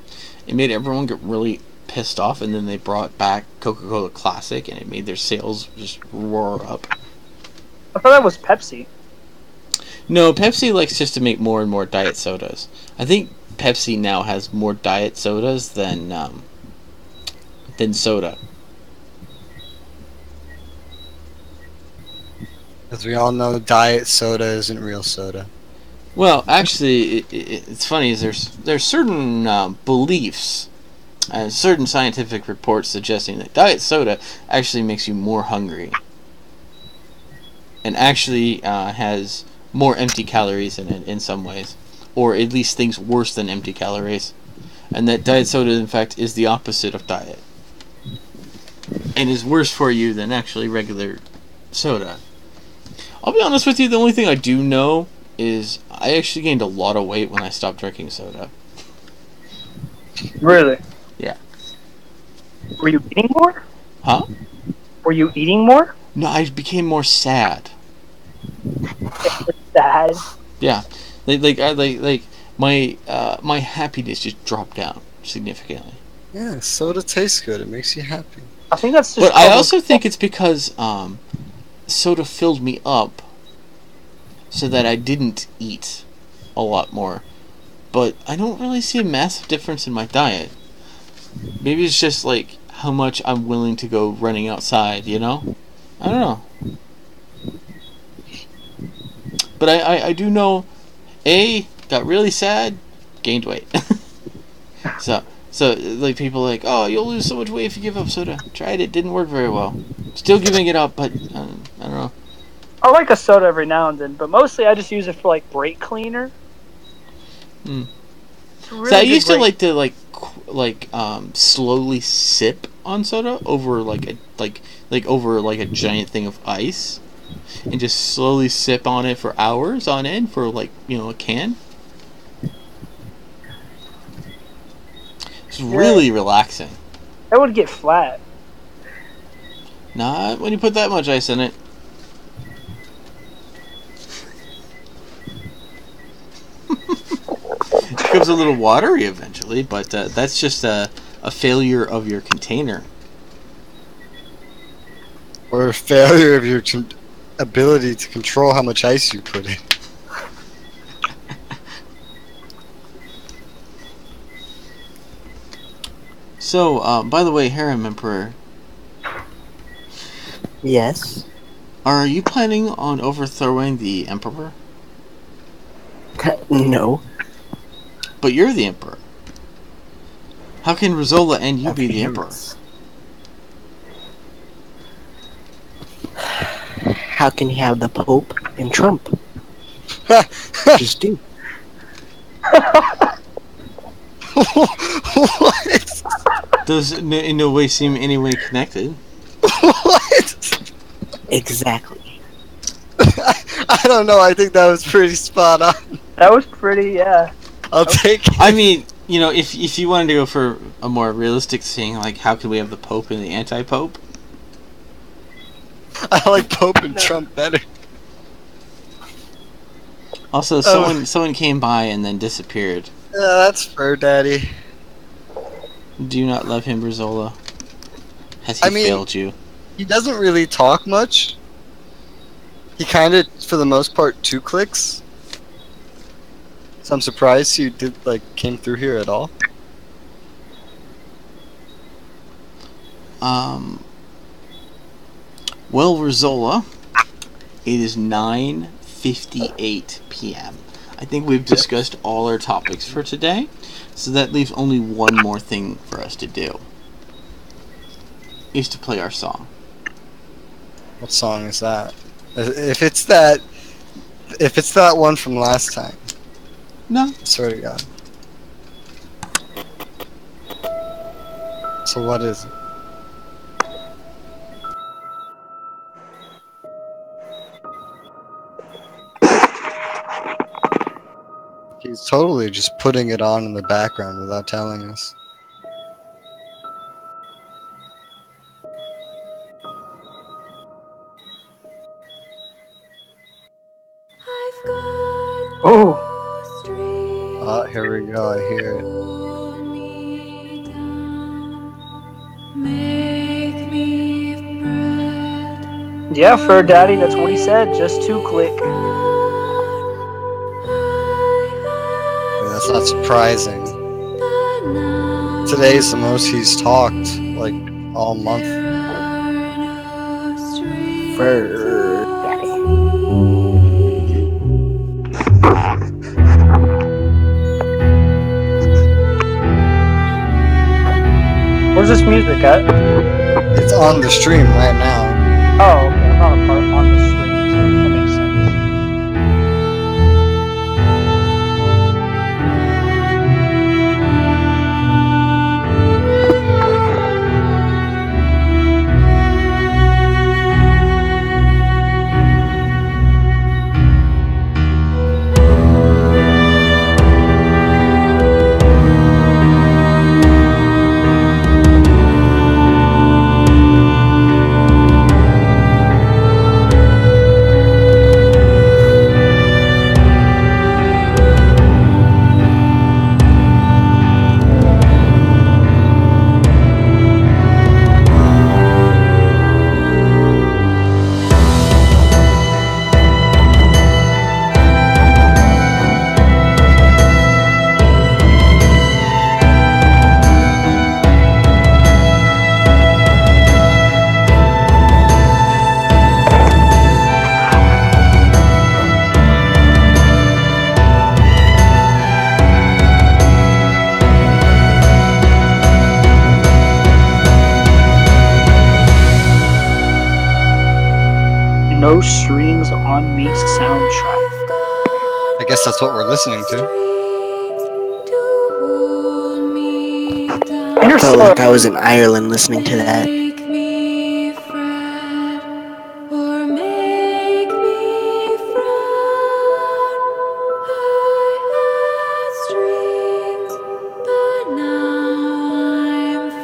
It made everyone get really pissed off, and then they brought back Coca-Cola Classic, and it made their sales just roar up. I thought that was Pepsi. No, Pepsi likes just to make more and more diet sodas. I think Pepsi now has more diet sodas than soda. As we all know, diet soda isn't real soda. Well, actually, it's funny. Is there's certain beliefs and certain scientific reports suggesting that diet soda actually makes you more hungry, and actually has more empty calories in it in some ways, or at least things worse than empty calories, and that diet soda, in fact, is the opposite of diet, and is worse for you than actually regular soda. I'll be honest with you. The only thing I do know is I actually gained a lot of weight when I stopped drinking soda. Really? Yeah. Were you eating more? Huh? Were you eating more? No, I became more sad. Sad. Yeah, my happiness just dropped down significantly. Yeah, soda tastes good. It makes you happy. I think that's just. But I also think it's because soda filled me up, so that I didn't eat a lot more. But I don't really see a massive difference in my diet. Maybe it's just like how much I'm willing to go running outside, you know? I don't know. But I do know, got really sad, gained weight. so like people are like, oh, you'll lose so much weight if you give up soda. Tried it, didn't work very well. Still giving it up, but I don't know. I like a soda every now and then, but mostly I just use it for like brake cleaner. Mm. It's really So I good used to brake- like slowly sip on soda over like over like a giant thing of ice. and just slowly sip on it for hours on end for like a can. It's Yeah, really relaxing. that would get flat. Not when you put that much ice in it. It becomes a little watery eventually, but that's just a failure of your container. Or a failure of your ability to control how much ice you put in. So, by the way, Harem Emperor, Yes. are you planning on overthrowing the Emperor? No. But you're the Emperor. How can Rizola and you be the Emperor? How can you have the Pope and Trump? Just do. What? Does in no way seem any way connected? What? Exactly. I don't know. I think that was pretty spot on. That was pretty, yeah. I'll take it. I mean, if you wanted to go for a more realistic thing, like how could we have the Pope and the anti-Pope? I like Pope and Trump better. Also, someone came by and then disappeared. Yeah, that's Fur Daddy. Do you not love him, Rizola? Has he I mean- failed you? He doesn't really talk much. He kind of, for the most part, 2 clicks. So I'm surprised you came through here at all. Well, Rizola, it is 9:58 p.m. I think we've discussed all our topics for today, so that leaves only one more thing for us to do. Is to play our song. What song is that? If it's that one from last time, No. I swear to God. So what is it? He's totally just putting it on in the background without telling us. I've got Oh, no strings Oh, here we go. I hear it. to hold me down. Make me bread. yeah, Fur Daddy, that's what he said. Just 2 click. Yeah, that's not surprising. Today's the most he's talked, all month. Fur Daddy. Where's this music at? It's on the stream right now. Oh, okay. I'm not a part on the stream, so that makes sense. No Strings on Me soundtrack. I guess that's what we're listening to. I felt like I was in Ireland listening to that. Make me fret or make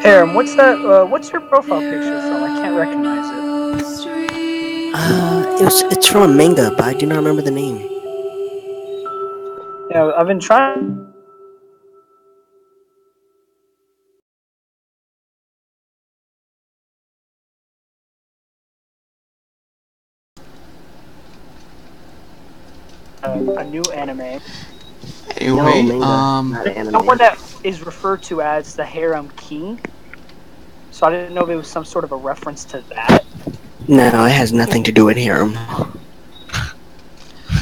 Harem, what's that? What's your profile picture from? I can't recognize It's from a manga, but I do not remember the name. it. Yeah, I've been trying. A new anime. Anyway, no, manga, not No anime. one that is referred to as the Harem King. So I didn't know if it was some sort of a reference to that. No, it has nothing to do with harem.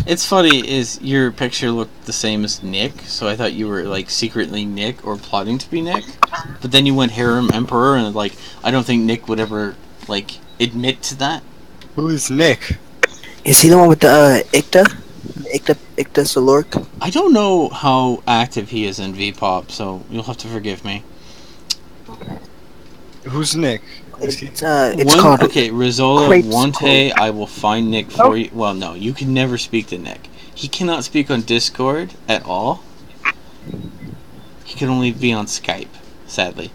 it's funny is your picture looked the same as Nick, so I thought you were like secretly Nick or plotting to be Nick. But then you went harem emperor, and like I don't think Nick would ever like admit to that. Who is Nick? Is he the one with the Ikta Salork? I don't know how active he is in V-pop, so you'll have to forgive me. Who's Nick? Is he- It's called Rizola Crepes Wante, Code. I will find Nick for you. Well, no, you can never speak to Nick. He cannot speak on Discord at all. He can only be on Skype, sadly.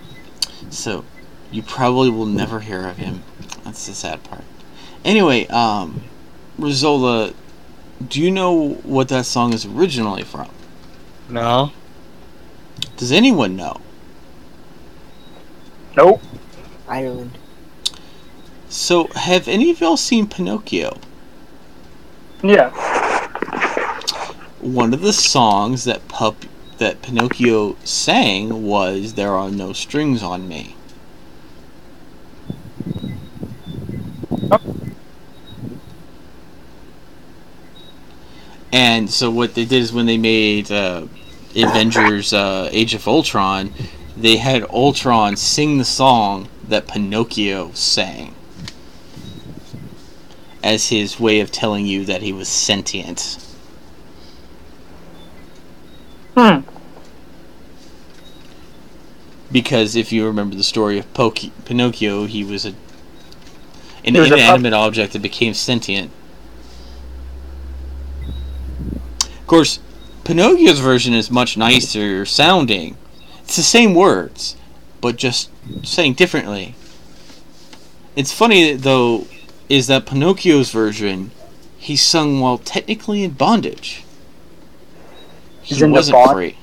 So, you probably will never hear of him. That's the sad part. Anyway, Rizola, do you know what that song is originally from? No. Does anyone know? Nope. Ireland. So, have any of y'all seen Pinocchio? Yeah. One of the songs that Pinocchio sang was "There Are No Strings on Me." And so what they did is when they made Avengers Age of Ultron, they had Ultron sing the song that Pinocchio sang as his way of telling you that he was sentient. Because if you remember the story of Pinocchio, he was an inanimate object that became sentient. Of course, Pinocchio's version is much nicer sounding. It's the same words, but just saying differently. It's funny, though, is that Pinocchio's version, he sung while technically in bondage. He wasn't free.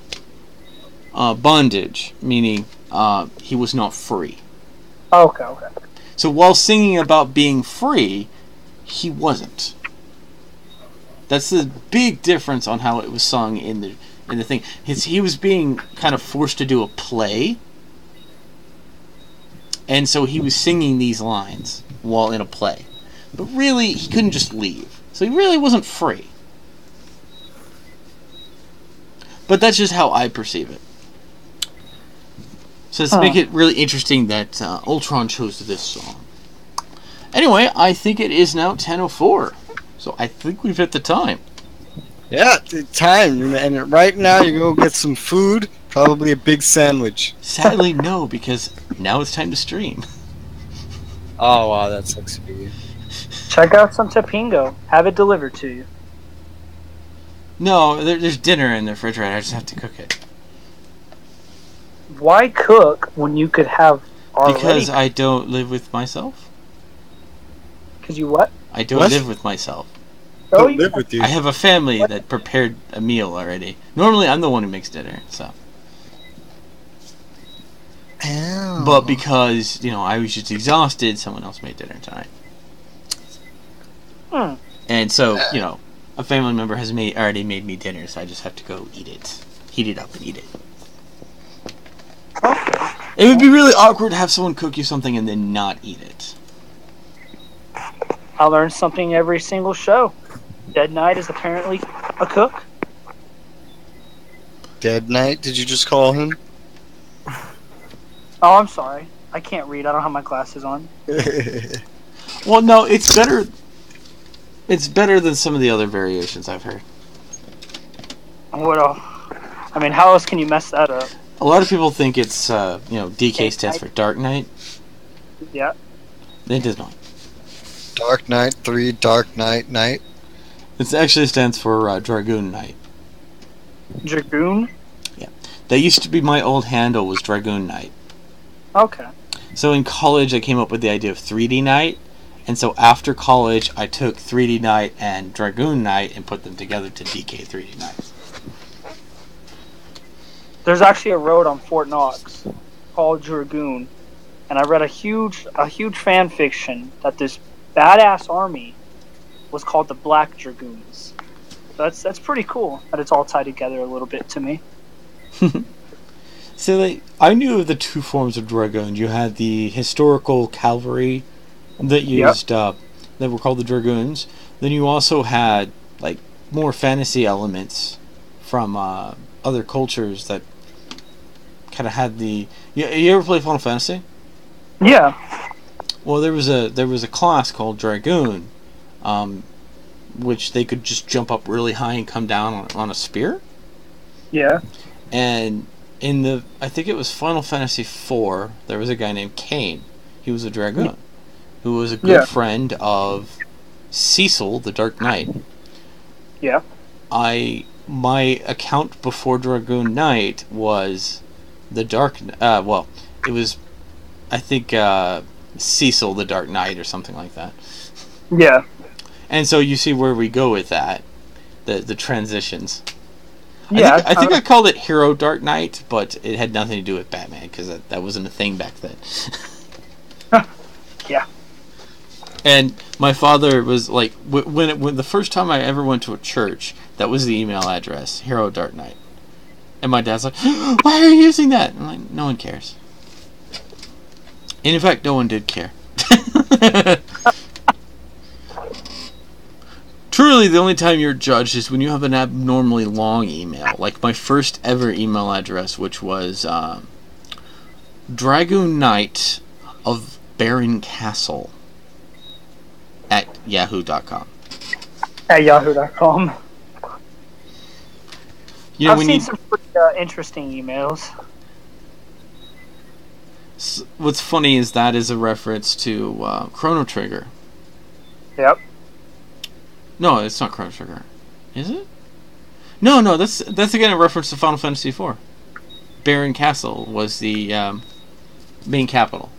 Bondage, meaning he was not free. Okay. So while singing about being free, he wasn't. That's the big difference on how it was sung in the thing. He was being kind of forced to do a play, and so he was singing these lines while in a play. But really, he couldn't just leave. So he really wasn't free. But that's just how I perceive it. So to make it really interesting that Ultron chose this song. Anyway, I think it is now 10:04. So I think we've hit the time. Yeah, the time. And right now you go get some food, probably a big sandwich. Sadly, no, because now it's time to stream. Oh, wow, that sucks for you. Check out some Topingo. Have it delivered to you. No, there's dinner in the refrigerator. I just have to cook it. Why cook when you could have already? Because I don't live with myself. Because you what? I don't What? live with myself. Oh, Don't live with you. I have a family that prepared a meal already. Normally, I'm the one who makes dinner, so. Ow. But because, I was just exhausted, someone else made dinner tonight. And so, a family member has already made me dinner, so I just have to go eat it. Heat it up and eat it. Okay. It would be really awkward to have someone cook you something and then not eat it. I learn something every single show. Dead Knight is apparently a cook. Dead Knight? Did you just call him? Oh, I'm sorry. I can't read. I don't have my glasses on. Well, no, it's better. It's better than some of the other variations I've heard. What else? I mean, how else can you mess that up? A lot of people think it's, DK stands for Dark Knight. Yeah. It does not. Dark Knight 3, Dark Knight Night. It actually stands for Dragoon Knight. Dragoon? That used to be my old handle, was Dragoon Knight. Okay. So in college, I came up with the idea of 3D Night, and so after college, I took 3D Night and Dragoon Night and put them together to DK 3D Night. There's actually a road on Fort Knox called Dragoon, and I read a huge fan fiction that this badass army was called the Black Dragoons. So that's pretty cool that it's all tied together a little bit to me. So I knew of the two forms of Dragoon. You had the historical cavalry that used that were called the Dragoons. Then you also had like more fantasy elements from other cultures that kind of had the. You ever play Final Fantasy? Yeah. Well, there was a class called Dragoon, which they could just jump up really high and come down on a spear. Yeah. And I think it was Final Fantasy IV, there was a guy named Kane. He was a Dragoon, who was a good friend of Cecil, the Dark Knight. Yeah. My account before Dragoon Knight was the Dark. Well, it was, I think, Cecil, the Dark Knight, or something like that. Yeah. And so you see where we go with that, the transitions. Yeah. I think I called it Hero Dark Knight, but it had nothing to do with Batman because that wasn't a thing back then. Yeah. And my father was like, when the first time I ever went to a church, that was the email address, Hero Dark Knight. And my dad's like, why are you using that? I'm like, no one cares. And in fact, no one did care. Truly, the only time you're judged is when you have an abnormally long email. Like my first ever email address, which was Dragoon Knight of Baron Castle at yahoo.com. At yahoo.com. You know, I've seen some pretty interesting emails. What's funny is that is a reference to Chrono Trigger. Yep. No, it's not Chrono Trigger. Is it? No, that's again a reference to Final Fantasy IV. Baron Castle was the main capital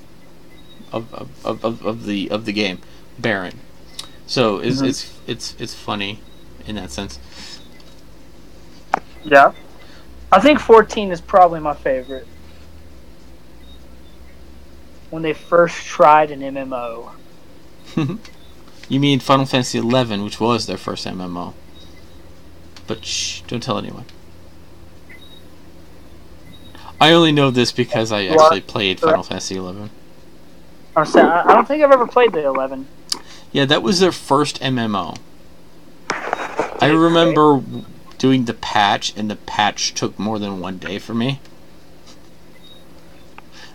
of the game, Baron. So it's funny in that sense. Yeah. I think 14 is probably my favorite. When they first tried an MMO. You mean Final Fantasy XI, which was their first MMO. But shh, don't tell anyone. I only know this because I actually played Final Fantasy XI. I don't think I've ever played the 11. Yeah, that was their first MMO. I remember doing the patch, and the patch took more than one day for me.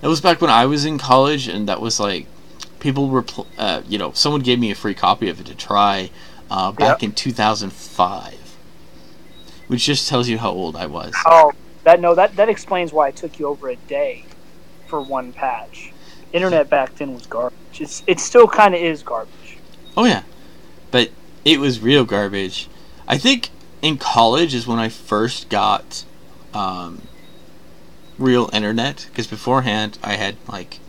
That was back when I was in college, and that was like, people were, someone gave me a free copy of it to try back in 2005, which just tells you how old I was. Oh, that explains why it took you over a day for one patch. Internet back then was garbage. It still kind of is garbage. Oh yeah, but it was real garbage. I think in college is when I first got real internet, because beforehand I had like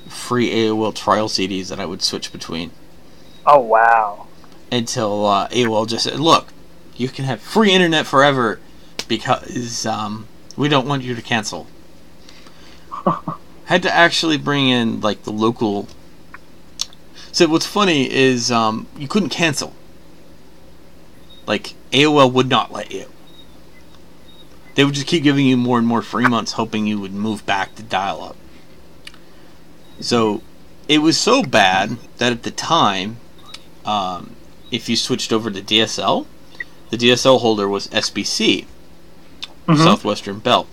free AOL trial CDs that I would switch between. Oh wow! Until AOL just said, "Look, you can have free internet forever because we don't want you to cancel." Had to actually bring in like the local. So what's funny is you couldn't cancel. Like AOL would not let you. They would just keep giving you more and more free months, hoping you would move back to dial-up. So it was so bad that at the time, if you switched over to DSL, the DSL holder was SBC, Southwestern Bell.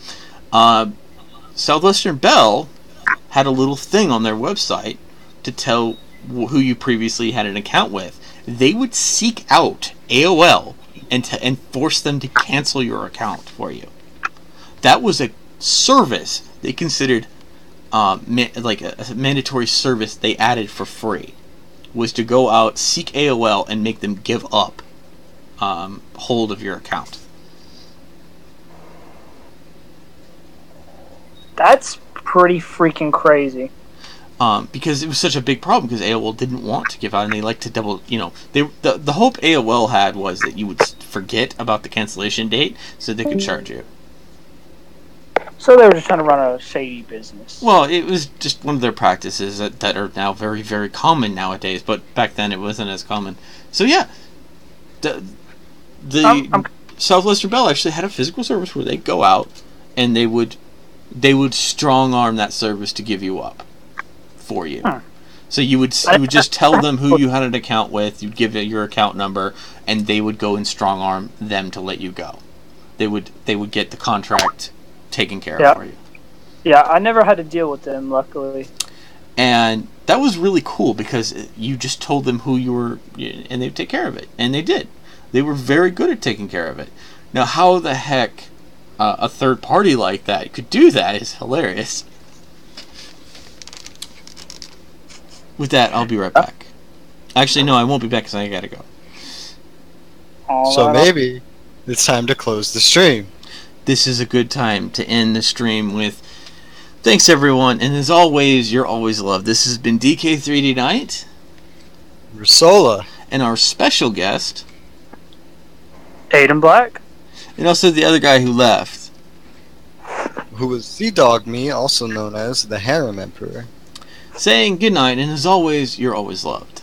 Southwestern Bell had a little thing on their website to tell who you previously had an account with. They would seek out AOL and force them to cancel your account for you. That was a service they considered like a mandatory service they added for free, was to go out, seek AOL, and make them give up hold of your account. That's pretty freaking crazy. Because it was such a big problem because AOL didn't want to give out, and they like to double. The hope AOL had was that you would forget about the cancellation date so they could charge you. So they were just trying to run a shady business. Well, it was just one of their practices that are now very, very common nowadays, but back then it wasn't as common. So yeah, the Southwestern Bell actually had a physical service where they'd go out and they would strong arm that service to give you up for you. So you would just tell them who you had an account with, you'd give it your account number, and they would go and strong arm them to let you go. They would get the contract taken care of for you. Yeah, I never had to deal with them, luckily. And that was really cool because you just told them who you were, and they'd take care of it. And they did. They were very good at taking care of it. Now, how the heck a third party like that could do that is hilarious. With that, I'll be right back. Actually, no, I won't be back because I gotta go. So maybe it's time to close the stream. This is a good time to end the stream with thanks everyone, and as always, you're always loved. This has been DK3D Night, Rusola, and our special guest, Aiden Black, and also the other guy who left, who was Sea Dog Me, also known as the Harem Emperor, saying good night, and as always, you're always loved.